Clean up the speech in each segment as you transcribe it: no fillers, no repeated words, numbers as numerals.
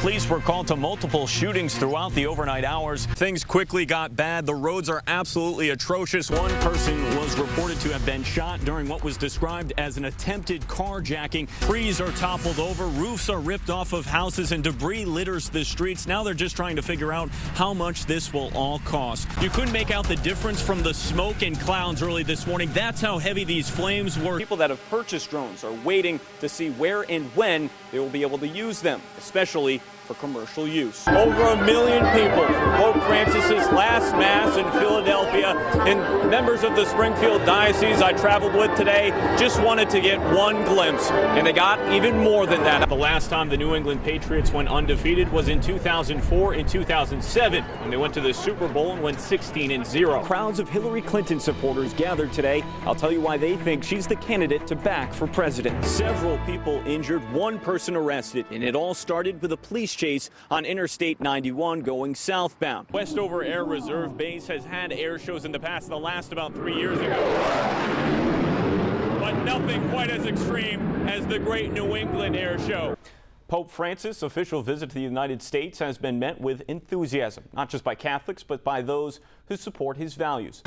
Police were called to multiple shootings throughout the overnight hours. Things quickly got bad. The roads are absolutely atrocious. One person was reported to have been shot during what was described as an attempted carjacking. Trees are toppled over, roofs are ripped off of houses, and debris litters the streets. Now they're just trying to figure out how much this will all cost. You couldn't make out the difference from the smoke and clouds early this morning. That's how heavy these flames were. People that have purchased drones are waiting to see where and when they will be able to use them, especially for commercial use. Over 1 million people for Pope Francis's last Mass in Philadelphia, and members of the Springfield Diocese I traveled with today just wanted to get one glimpse, and they got even more than that. The last time the New England Patriots went undefeated was in 2004 and 2007, when they went to the Super Bowl and went 16-0. Crowds of Hillary Clinton supporters gathered today. I'll tell you why they think she's the candidate to back for president. Several people injured, one person arrested, and it all started with a police chase on Interstate 91 going southbound. Westover Air Reserve Base has had air shows in the past, the last about 3 years ago. But nothing quite as extreme as the Great New England Air Show. Pope Francis' official visit to the United States has been met with enthusiasm, not just by Catholics, but by those who support his values.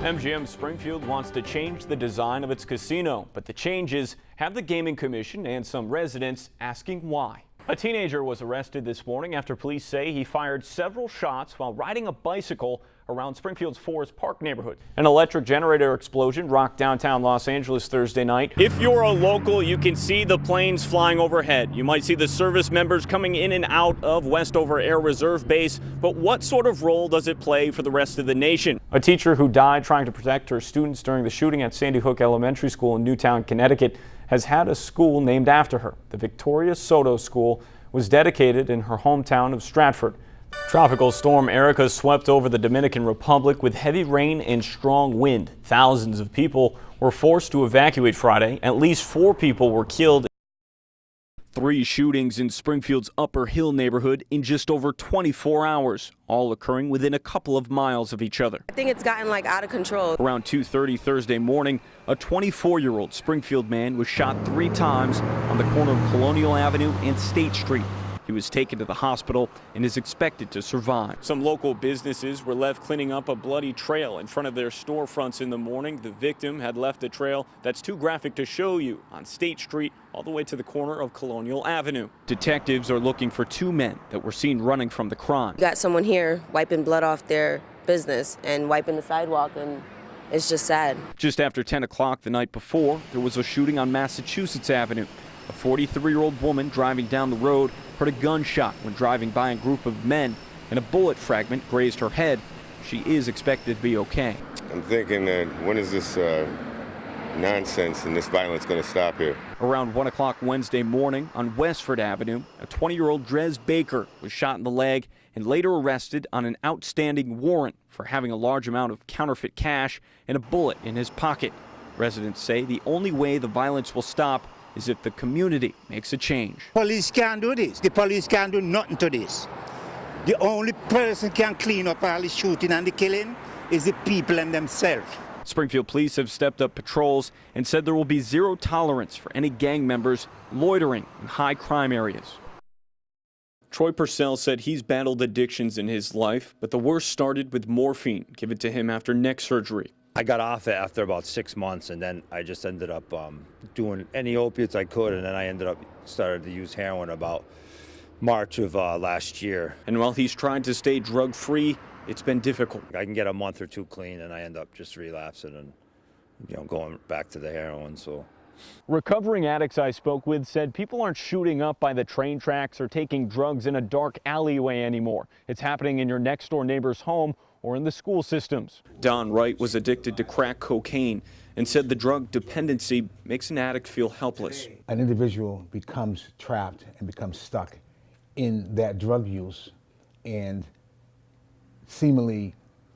MGM Springfield wants to change the design of its casino, but the changes have the Gaming Commission and some residents asking why. A teenager was arrested this morning after police say he fired several shots while riding a bicycle around Springfield's Forest Park neighborhood. An electric generator explosion rocked downtown Los Angeles Thursday night. If you're a local, you can see the planes flying overhead. You might see the service members coming in and out of Westover Air Reserve Base, but what sort of role does it play for the rest of the nation? A teacher who died trying to protect her students during the shooting at Sandy Hook Elementary School in Newtown, Connecticut, has had a school named after her. The Victoria Soto School was dedicated in her hometown of Stratford. Tropical storm Erica swept over the Dominican Republic with heavy rain and strong wind. Thousands of people were forced to evacuate Friday. At least 4 people were killed. 3 shootings in Springfield's Upper Hill neighborhood in just over 24 hours, all occurring within a couple of miles of each other. I think it's gotten out of control. Around 2:30 Thursday morning, a 24-year-old Springfield man was shot 3 times on the corner of Colonial Avenue and State Street. He was taken to the hospital and is expected to survive. Some local businesses were left cleaning up a bloody trail in front of their storefronts in the morning. The victim had left a trail that's too graphic to show you on State Street all the way to the corner of Colonial Avenue. Detectives are looking for 2 men that were seen running from the crime. You got someone here wiping blood off their business and wiping the sidewalk, and it's just sad. Just after 10 o'clock the night before, there was a shooting on Massachusetts Avenue. A 43-year-old woman driving down the road heard a gunshot when driving by a group of men, and a bullet fragment grazed her head. She is expected to be okay. I'm thinking that when is this nonsense and this violence going to stop here? Around 1 o'clock Wednesday morning on Westford Avenue, a 20-year-old Drez Baker was shot in the leg and later arrested on an outstanding warrant for having a large amount of counterfeit cash and a bullet in his pocket. Residents say the only way the violence will stop is if the community makes a change. Police can't do this. The police can't do nothing to this. The only person can clean up all the shooting and the killing is the people and themselves. Springfield police have stepped up patrols and said there will be zero tolerance for any gang members loitering in high crime areas. Troy Purcell said he's battled addictions in his life, but the worst started with morphine given to him after neck surgery. I got off it after about 6 months, and then I just ended up doing any opiates I could, and then I started to use heroin about March of last year. And while he's trying to stay drug-free, it's been difficult. I can get a month or 2 clean, and I end up just relapsing and going back to the heroin. So, recovering addicts I spoke with said people aren't shooting up by the train tracks or taking drugs in a dark alleyway anymore. It's happening in your next-door neighbor's home or in the school systems. Don Wright was addicted to crack cocaine and said the drug dependency makes an addict feel helpless. An individual becomes trapped and becomes stuck in that drug use and seemingly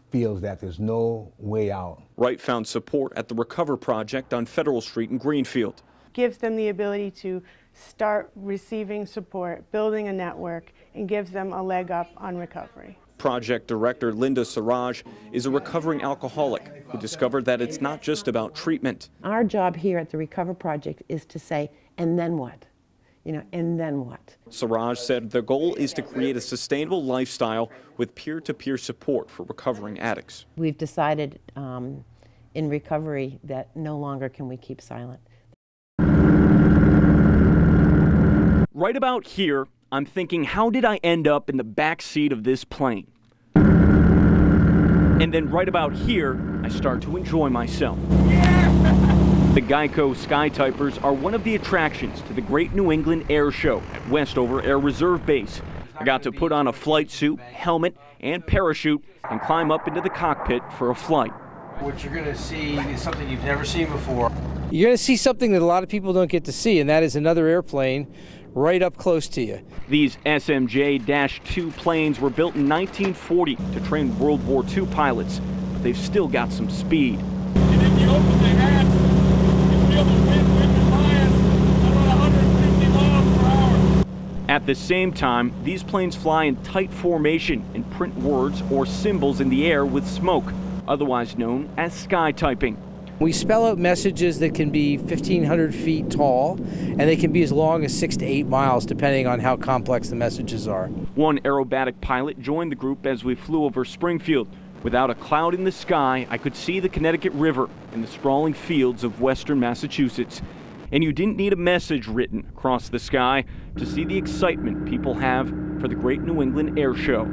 feels that there's no way out. Wright found support at the Recover Project on Federal Street in Greenfield. Gives them the ability to start receiving support, building a network, and gives them a leg up on recovery. Project Director Linda Siraj is a recovering alcoholic who discovered that it's not just about treatment. Our job here at the Recover Project is to say, and then what? and then what? Siraj said their goal is to create a sustainable lifestyle with peer-to-peer support for recovering addicts. We've decided in recovery that no longer can we keep silent. Right about here, I'm thinking, how did I end up in the back seat of this plane? And then right about here, I start to enjoy myself. The Geico Skytypers are one of the attractions to the Great New England Air Show at Westover Air Reserve Base. I got to put on a flight suit, helmet, and parachute and climb up into the cockpit for a flight. What you're going to see is something you've never seen before. You're going to see something that a lot of people don't get to see, and that is another airplane right up close to you. These SMJ-2 planes were built in 1940 to train World War II pilots, but they've still got some speed. And if you open the hatch, you feel the wind bias about 150 miles per hour. At the same time, these planes fly in tight formation and print words or symbols in the air with smoke, otherwise known as sky typing. We spell out messages that can be 1,500 feet tall, and they can be as long as 6 to 8 miles, depending on how complex the messages are. One aerobatic pilot joined the group as we flew over Springfield. Without a cloud in the sky, I could see the Connecticut River and the sprawling fields of western Massachusetts. And you didn't need a message written across the sky to see the excitement people have for the Great New England Air Show.